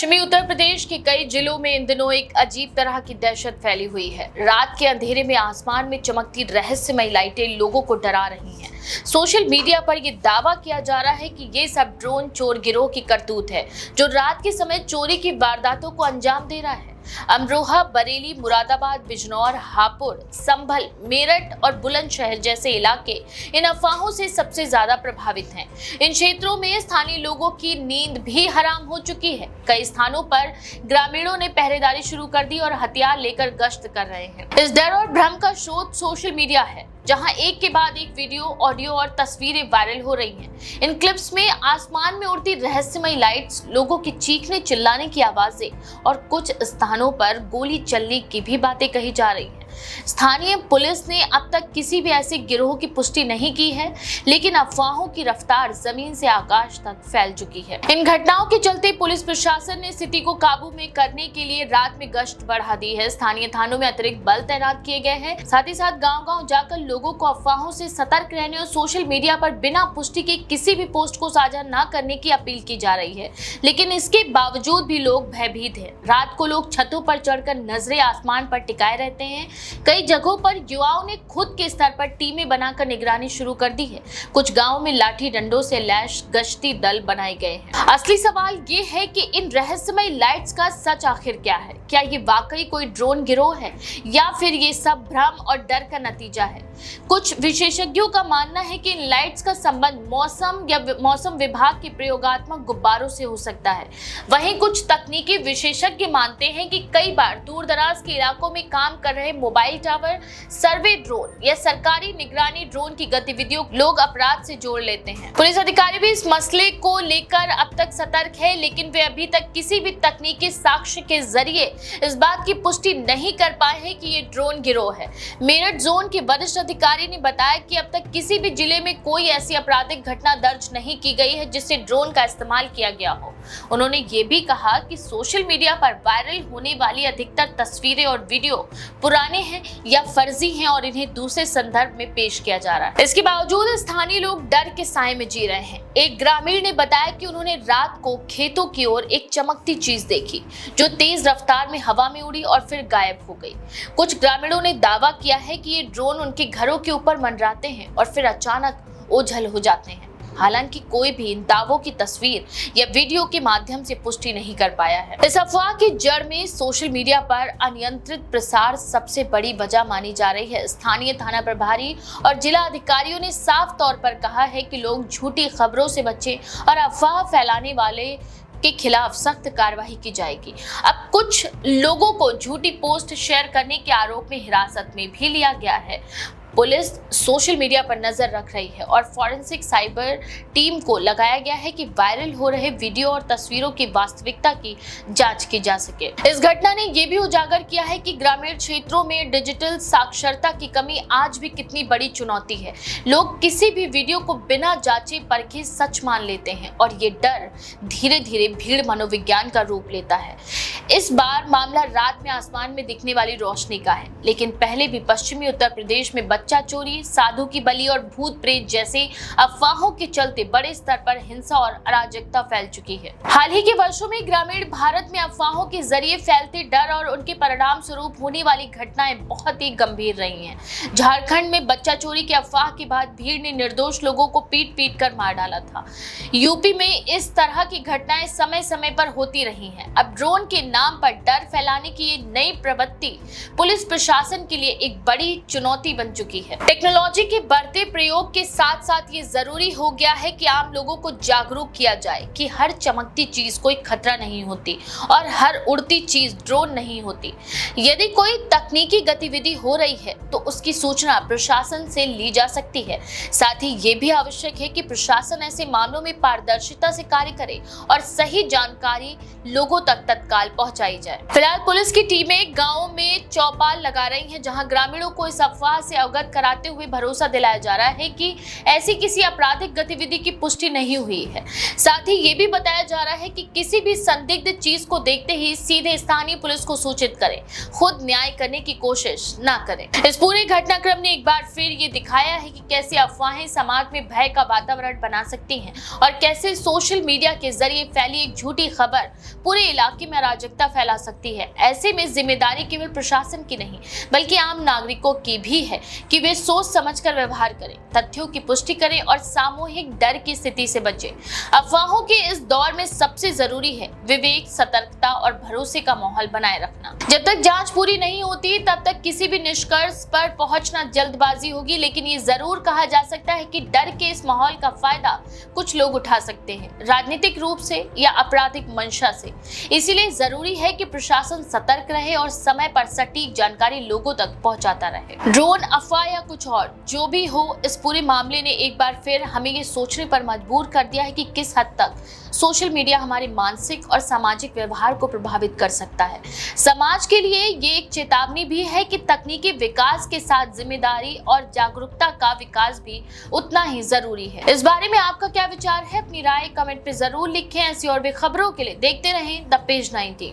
पश्चिमी उत्तर प्रदेश के कई जिलों में इन दिनों एक अजीब तरह की दहशत फैली हुई है। रात के अंधेरे में आसमान में चमकती रहस्यमयी लाइटें लोगों को डरा रही हैं। सोशल मीडिया पर यह दावा किया जा रहा है कि ये सब ड्रोन चोर गिरोह की करतूत है, जो रात के समय चोरी की वारदातों को अंजाम दे रहा है। अमरोहा, बरेली, मुरादाबाद, बिजनौर, हापुड़, संभल, मेरठ और बुलंदशहर जैसे इलाके इन अफवाहों से सबसे ज्यादा प्रभावित हैं। इन क्षेत्रों में स्थानीय लोगों की नींद भी हराम हो चुकी है। कई स्थानों पर ग्रामीणों ने पहरेदारी शुरू कर दी और हथियार लेकर गश्त कर रहे हैं। इस डर और भ्रम का स्रोत सोशल मीडिया है, जहां एक के बाद एक वीडियो, ऑडियो और तस्वीरें वायरल हो रही हैं। इन क्लिप्स में आसमान में उड़ती रहस्यमयी लाइट्स, लोगों की चीखने चिल्लाने की आवाजें और कुछ स्थानों पर गोली चलने की भी बातें कही जा रही हैं। स्थानीय पुलिस ने अब तक किसी भी ऐसे गिरोह की पुष्टि नहीं की है, लेकिन अफवाहों की रफ्तार जमीन से आकाश तक फैल चुकी है। इन घटनाओं के चलते पुलिस प्रशासन ने स्थिति को काबू में करने के लिए रात में गश्त बढ़ा दी है। स्थानीय थानों में अतिरिक्त बल तैनात किए गए हैं। साथ ही साथ गांव-गांव जाकर लोगों को अफवाहों से सतर्क रहने और सोशल मीडिया पर बिना पुष्टि के किसी भी पोस्ट को साझा न करने की अपील की जा रही है। लेकिन इसके बावजूद भी लोग भयभीत हैं। रात को लोग छतों पर चढ़कर नजरें आसमान पर टिकाए रहते हैं। कई जगहों पर युवाओं ने खुद के स्तर पर टीमें बनाकर निगरानी शुरू कर दी है। कुछ गांवों में लाठी डंडों से लैस गश्ती दल बनाए गए हैं। असली सवाल ये है कि इन रहस्यमयी लाइट्स का सच आखिर क्या है? क्या ये वाकई कोई ड्रोन गिरोह है या फिर ये सब भ्रम और डर का नतीजा है? कुछ विशेषज्ञों का मानना है कि इन लाइट्स का संबंध मौसम विभाग के प्रयोगात्मक गुब्बारों से हो सकता है। वहीं कुछ तकनीकी विशेषज्ञ मानते हैं कि कई बार दूर दराज के इलाकों में काम कर रहे मोबाइल टावर, सर्वे ड्रोन या सरकारी निगरानी ड्रोन की गतिविधियों लोग अपराध से जोड़ लेते हैं। पुलिस अधिकारी भी इस मसले को लेकर अब तक सतर्क है, लेकिन वे अभी तक किसी भी तकनीकी साक्ष्य के जरिए इस बात की पुष्टि नहीं कर पाए हैं कि ये ड्रोन गिरोह है। मेरठ जोन के वरिष्ठ अधिकारी ने बताया कि अब तक किसी भी जिले में कोई ऐसी आपराधिक घटना दर्ज नहीं की गई है जिससे ड्रोन का इस्तेमाल किया गया हो। उन्होंने ये भी कहा कि सोशल मीडिया पर वायरल होने वाली अधिकतर तस्वीरें और वीडियो पुराने हैं या फर्जी हैं और इन्हें दूसरे संदर्भ में पेश किया जा रहा है। इसके बावजूद स्थानीय लोग डर के साए में जी रहे हैं। एक ग्रामीण ने बताया कि उन्होंने रात को खेतों की ओर एक चमकती चीज देखी, जो तेज रफ्तार में हवा में उड़ी और फिर गायब हो गई। कुछ ग्रामीणों ने दावा किया है कि ये ड्रोन उनके घरों के ऊपर मंडराते हैं और फिर अचानक ओझल हो जाते हैं। हालांकि कोई भी इन दावों की तस्वीर या वीडियो के माध्यम से पुष्टि नहीं कर पाया है। इस अफवाह की जड़ में सोशल मीडिया पर अनियंत्रित प्रसार सबसे बड़ी वजह मानी जा रही है। स्थानीय थाना प्रभारी और जिला अधिकारियों ने साफ तौर पर कहा है कि लोग झूठी खबरों से बचें और अफवाह फैलाने वाले के खिलाफ सख्त कार्रवाई की जाएगी। अब कुछ लोगों को झूठी पोस्ट शेयर करने के आरोप में हिरासत में भी लिया गया है। पुलिस सोशल मीडिया पर नजर रख रही है और फॉरेंसिक साइबर टीम को लगाया गया है कि वायरल हो रहे वीडियो और तस्वीरों की वास्तविकता की जांच की जा सके। इस घटना ने यह भी उजागर किया है कि ग्रामीण क्षेत्रों में डिजिटल साक्षरता की कमी आज भी कितनी बड़ी चुनौती है। लोग किसी भी वीडियो को बिना जांचे परखे सच मान लेते हैं और ये डर धीरे धीरे भीड़ मनोविज्ञान का रूप लेता है। इस बार मामला रात में आसमान में दिखने वाली रोशनी का है, लेकिन पहले भी पश्चिमी उत्तर प्रदेश में बच्चा चोरी, साधु की बलि और भूत प्रेत जैसे अफवाहों के चलते बड़े स्तर पर हिंसा और अराजकता फैल चुकी है। हाल ही के वर्षों में ग्रामीण भारत में अफवाहों के जरिए फैलते डर और उनके परिणाम स्वरूप होने वाली घटनाएं बहुत ही गंभीर रही हैं। झारखंड में बच्चा चोरी की अफवाह के बाद भीड़ ने निर्दोष लोगों को पीट पीट कर मार डाला था। यूपी में इस तरह की घटनाएं समय समय पर होती रही हैं। अब ड्रोन के नाम पर डर फैलाने की ये नई प्रवृत्ति पुलिस प्रशासन के लिए एक बड़ी चुनौती बन चुकी है। टेक्नोलॉजी के बढ़ते प्रयोग के साथ साथ ये जरूरी हो गया है कि आम लोगों को जागरूक किया जाए कि हर चमकती चीज कोई खतरा नहीं होती और हर उड़ती चीज ड्रोन नहीं होती। यदि कोई तकनीकी गतिविधि हो रही है तो उसकी सूचना प्रशासन से ली जा सकती है। साथ ही ये भी आवश्यक है कि प्रशासन ऐसे मामलों में पारदर्शिता से कार्य करे और सही जानकारी लोगों तक तत्काल पहुंचाई जाए। फिलहाल पुलिस की टीमें गाँव में चौपाल लगा रही है, जहाँ ग्रामीणों को इस अफवाह से अवगत अवगत कराते हुए भरोसा दिलाया जा रहा है कि ऐसी किसी आपराधिक गतिविधि की पुष्टि नहीं हुई है। साथ ही ये भी बताया जा रहा है कि किसी भी संदिग्ध चीज को देखते ही सीधे स्थानीय पुलिस को सूचित करें, खुद न्याय करने की कोशिश ना करें। इस पूरे घटनाक्रम ने एक बार फिर ये दिखाया है कि कैसे अफवाहें समाज में भय का वातावरण बना सकती हैं और कैसे सोशल मीडिया के जरिए फैली एक झूठी खबर पूरे इलाके में अराजकता फैला सकती है। ऐसे में जिम्मेदारी केवल प्रशासन की नहीं बल्कि आम नागरिकों की भी है कि वे सोच समझकर व्यवहार करें, तथ्यों की पुष्टि करें और सामूहिक डर की स्थिति से बचें। अफवाहों के इस दौर में सबसे जरूरी है विवेक, सतर्कता और भरोसे का माहौल बनाए रखना। जब तक जांच पूरी नहीं होती तब तक किसी भी निष्कर्ष पर पहुंचना जल्दबाजी होगी, लेकिन ये जरूर कहा जा सकता है कि डर के इस माहौल का फायदा कुछ लोग उठा सकते हैं, राजनीतिक रूप से या आपराधिक मंशा से। इसीलिए जरूरी है कि प्रशासन सतर्क रहे और समय पर सटीक जानकारी लोगों तक पहुंचाता रहे। ड्रोन, अफवाह या कुछ और जो भी हो, इस पूरे मामले ने एक बार फिर हमें ये सोचने पर मजबूर कर दिया है कि किस हद तक सोशल मीडिया हमारे मानसिक और सामाजिक व्यवहार को प्रभावित कर सकता है। समाज के लिए ये एक चेतावनी भी है कि तकनीकी विकास के साथ जिम्मेदारी और जागरूकता का विकास भी उतना ही जरूरी है। इस बारे में आपका क्या विचार है? अपनी राय कमेंट पे जरूर लिखें। ऐसी और भी खबरों के लिए देखते रहें द पेज 19।